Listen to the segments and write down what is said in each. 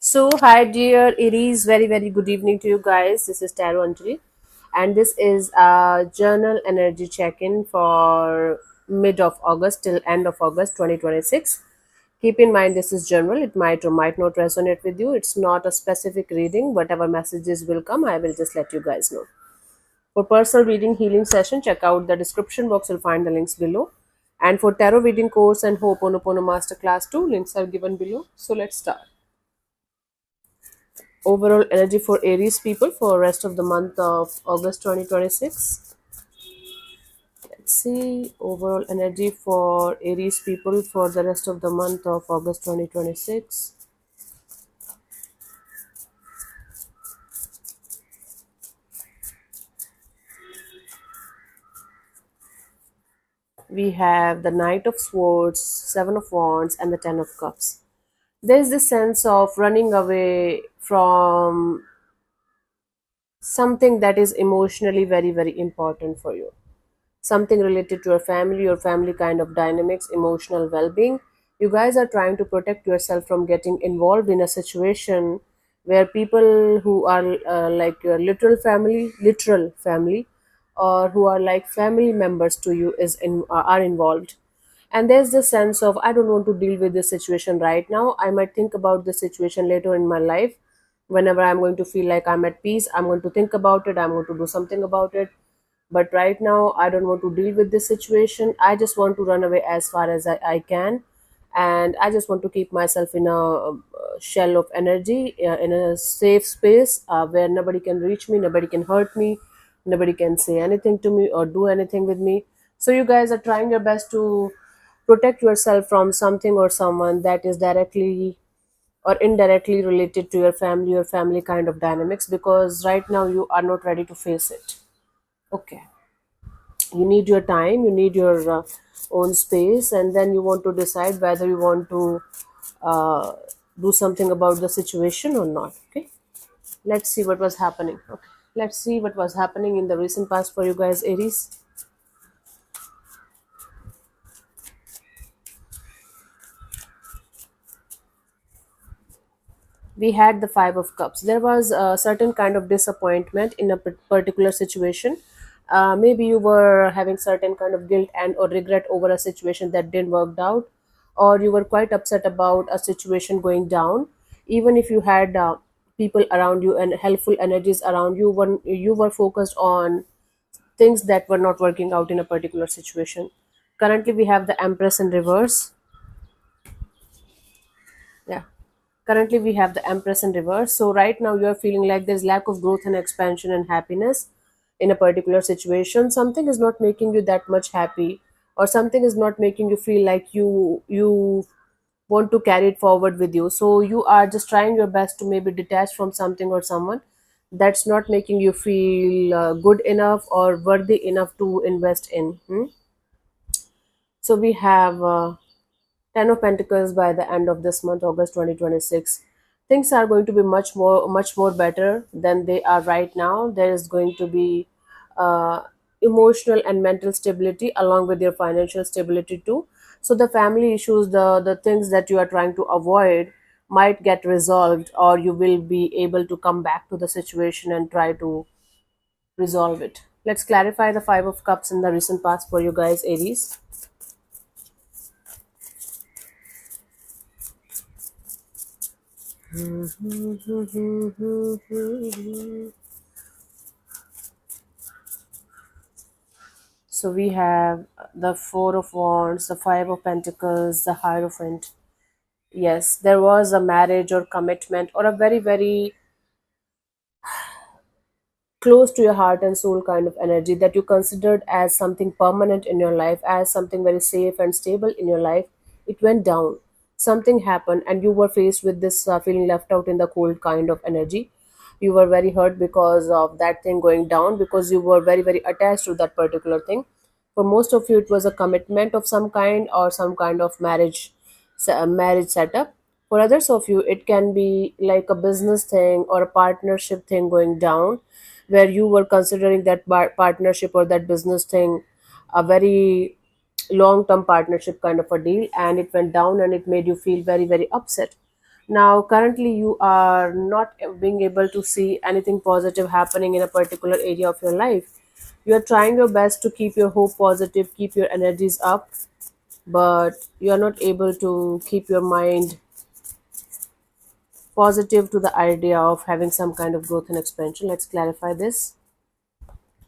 Hi, dear Aries. Very, very good evening to you guys. This is Taro Anjali, and this is a journal energy check in for mid of August till end of August 2026. Keep in mind, this is general. It might or might not resonate with you. It's not a specific reading. Whatever messages will come, I will just let you guys know. For personal reading healing session, check out the description box. You'll find the links below. And for tarot reading course and Ho'oponopono masterclass too, links are given below. So let's start. Overall energy for Aries people for rest of the month of August 2026. Let's see overall energy for Aries people for the rest of the month of August 2026. We have the Knight of Swords, Seven of Wands, and the Ten of Cups. There's this sense of running away from something that is emotionally very, very important for you, something related to your family kind of dynamics, emotional well-being. You guys are trying to protect yourself from getting involved in a situation where people who are like your literal family, or who are like family members to you are involved. And there's this sense of, I don't want to deal with this situation right now. I might think about this situation later in my life. Whenever I'm going to feel like I'm at peace, I'm going to think about it, I'm going to do something about it. But right now, I don't want to deal with this situation. I just want to run away as far as I can. And I just want to keep myself in a shell of energy, in a safe space where nobody can reach me, nobody can hurt me, nobody can say anything to me or do anything with me. So you guys are trying your best to protect yourself from something or someone that is directly or indirectly related to your family kind of dynamics, because right now you are not ready to face it. Okay, you need your time, you need your own space, and then you want to decide whether you want to uh, do something about the situation or not. Okay, let's see what was happening. Okay, let's see what was happening in the recent past for you guys, Aries. We had the Five of Cups. There was a certain kind of disappointment in a particular situation. Maybe you were having certain kind of guilt and or regret over a situation that didn't work out, or you were quite upset about a situation going down. Even if you had people around you and helpful energies around you, when you were focused on things that were not working out in a particular situation. Currently, we have the Empress in reverse. Yeah, currently we have the Empress in reverse. So right now you're feeling like there's lack of growth and expansion and happiness in a particular situation. Something is not making you that much happy, or something is not making you feel like you want to carry it forward with you. So you are just trying your best to maybe detach from something or someone that's not making you feel good enough or worthy enough to invest in. So we have Ten of Pentacles by the end of this month, August 2026. Things are going to be much more better than they are right now. There is going to be uh, emotional and mental stability along with your financial stability too. So the family issues, the things that you are trying to avoid might get resolved, or you will be able to come back to the situation and try to resolve it. Let's clarify the Five of Cups in the recent past for you guys, Aries. So we have the Four of Wands, the Five of Pentacles, the Hierophant. Yes, there was a marriage or commitment or a very, very close to your heart and soul kind of energy that you considered as something permanent in your life, as something very safe and stable in your life. It went down. Something happened, and you were faced with this feeling left out in the cold kind of energy. You were very hurt because of that thing going down, because you were very, very attached to that particular thing. For most of you, it was a commitment of some kind or some kind of marriage setup. For others of you, it can be like a business thing or a partnership thing going down, where you were considering that partnership or that business thing a very long term partnership kind of a deal, and it went down and it made you feel very, very upset. Now currently you are not being able to see anything positive happening in a particular area of your life. You are trying your best to keep your hope positive, keep your energies up, but you are not able to keep your mind positive to the idea of having some kind of growth and expansion. Let's clarify this.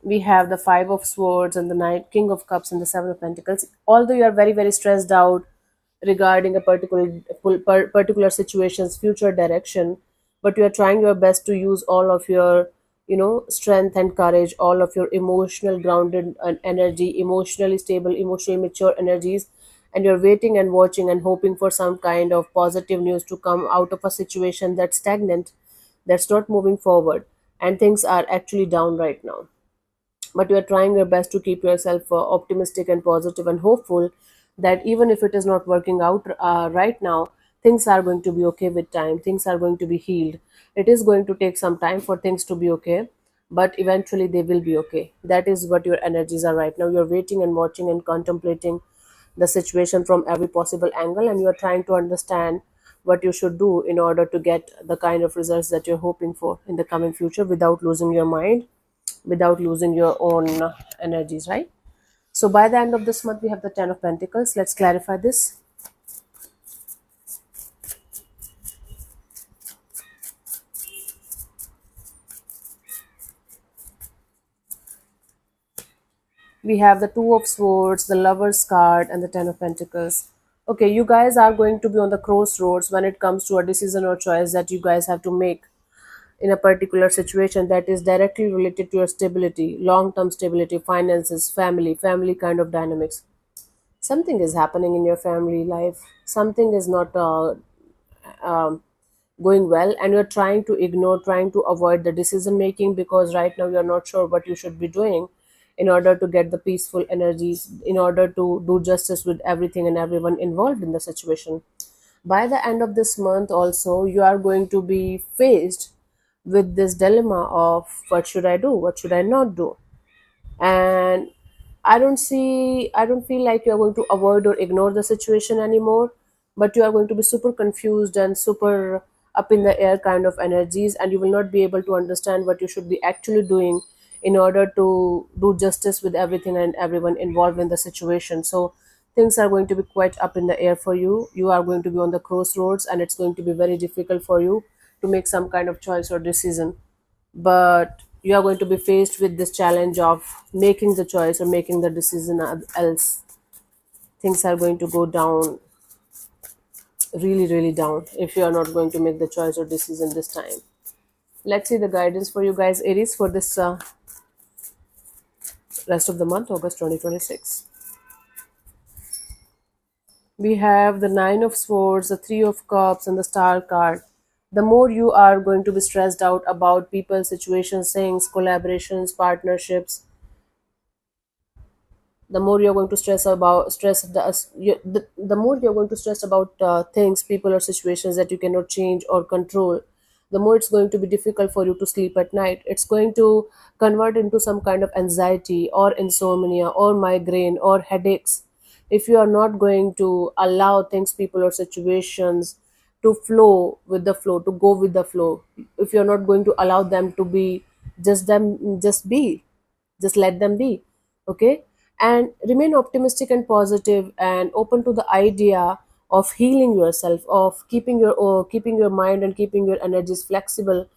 We have the Five of Swords and the Knight, King of Cups, and the Seven of Pentacles. Although you are very, very stressed out regarding a particular situation's future direction, but you are trying your best to use all of your, strength and courage, all of your emotional grounded energy, emotionally stable, emotionally mature energies, and you're waiting and watching and hoping for some kind of positive news to come out of a situation that's stagnant, that's not moving forward, and things are actually down right now. But you are trying your best to keep yourself optimistic and positive and hopeful that even if it is not working out right now, things are going to be okay with time, things are going to be healed. It is going to take some time for things to be okay, but eventually they will be okay. That is what your energies are right now. You're waiting and watching and contemplating the situation from every possible angle, and you're trying to understand what you should do in order to get the kind of results that you're hoping for in the coming future without losing your mind, without losing your own energies, right? So by the end of this month, we have the Ten of Pentacles. Let's clarify this. We have the Two of Swords, the Lover's card, and the Ten of Pentacles. Okay, you guys are going to be on the crossroads when it comes to a decision or choice that you guys have to make in a particular situation that is directly related to your stability, long term stability, finances, family kind of dynamics. Something is happening in your family life, something is not um, going well, and you're trying to ignore, trying to avoid the decision making because right now you're not sure what you should be doing in order to get the peaceful energies, in order to do justice with everything and everyone involved in the situation. By the end of this month also, you are going to be faced with this dilemma of what should I do, what should I not do. And I don't feel like you're going to avoid or ignore the situation anymore, but you are going to be super confused and super up in the air kind of energies, and you will not be able to understand what you should be actually doing in order to do justice with everything and everyone involved in the situation. So things are going to be quite up in the air for you. You are going to be on the crossroads, and it's going to be very difficult for you to make some kind of choice or decision, but you are going to be faced with this challenge of making the choice or making the decision, else things are going to go down, really really down, if you are not going to make the choice or decision this time. Let's see the guidance for you guys, Aries, for this rest of the month, August 2026. We have the Nine of Swords, the Three of Cups, and the Star card. The more you are going to be stressed out about people, situations, things, collaborations, partnerships, the more you're going to the more you're going to stress about things, people or situations that you cannot change or control, the more it's going to be difficult for you to sleep at night. It's going to convert into some kind of anxiety or insomnia or migraine or headaches if you are not going to allow things, people or situations to flow with the flow, to go with the flow. If you're not going to allow them to be just be, just let them be. Okay, and remain optimistic and positive and open to the idea of healing yourself, of keeping your mind and keeping your energies flexible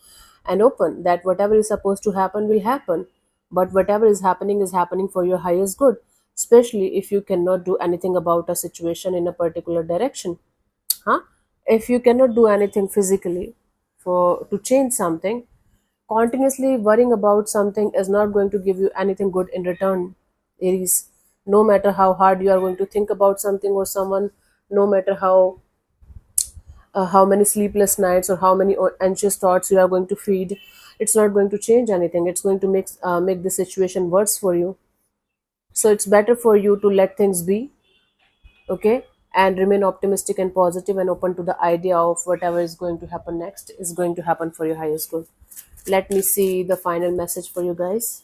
and open, that whatever is supposed to happen will happen, but whatever is happening for your highest good, especially if you cannot do anything about a situation in a particular direction. Huh? If you cannot do anything physically for to change something, continuously worrying about something is not going to give you anything good in return, Aries. No matter how hard you are going to think about something or someone, no matter how many sleepless nights or how many anxious thoughts you are going to feed, it's not going to change anything. It's going to make the situation worse for you. So it's better for you to let things be, okay, and remain optimistic and positive and open to the idea of whatever is going to happen next is going to happen for your highest good. Let me see the final message for you guys.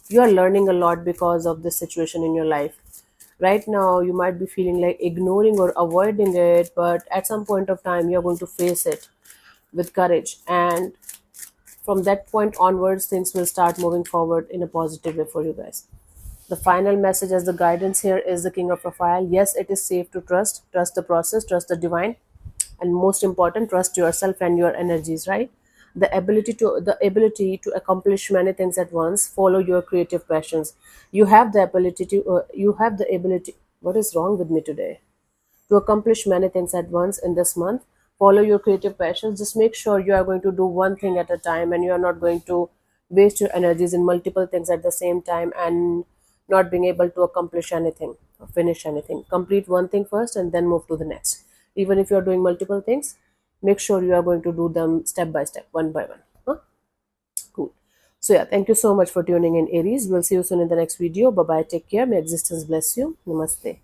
You are learning a lot because of this situation in your life. Right now you might be feeling like ignoring or avoiding it, but at some point of time you're going to face it with courage, and from that point onwards things will start moving forward in a positive way for you guys. The final message as the guidance here is the King of Profile. Yes, it is safe to trust the process, trust the divine, and most important, trust yourself and your energies, right? The ability to accomplish many things at once. Follow your creative passions. You have the ability. What is wrong with me today? To accomplish many things at once in this month. Follow your creative passions. Just make sure you are going to do one thing at a time, and you are not going to waste your energies in multiple things at the same time and not being able to accomplish anything or finish anything. Complete one thing first and then move to the next. Even if you are doing multiple things, make sure you are going to do them step by step, one by one. Huh? Cool. So yeah, thank you so much for tuning in, Aries. We'll see you soon in the next video. Bye bye. Take care. May existence bless you. Namaste.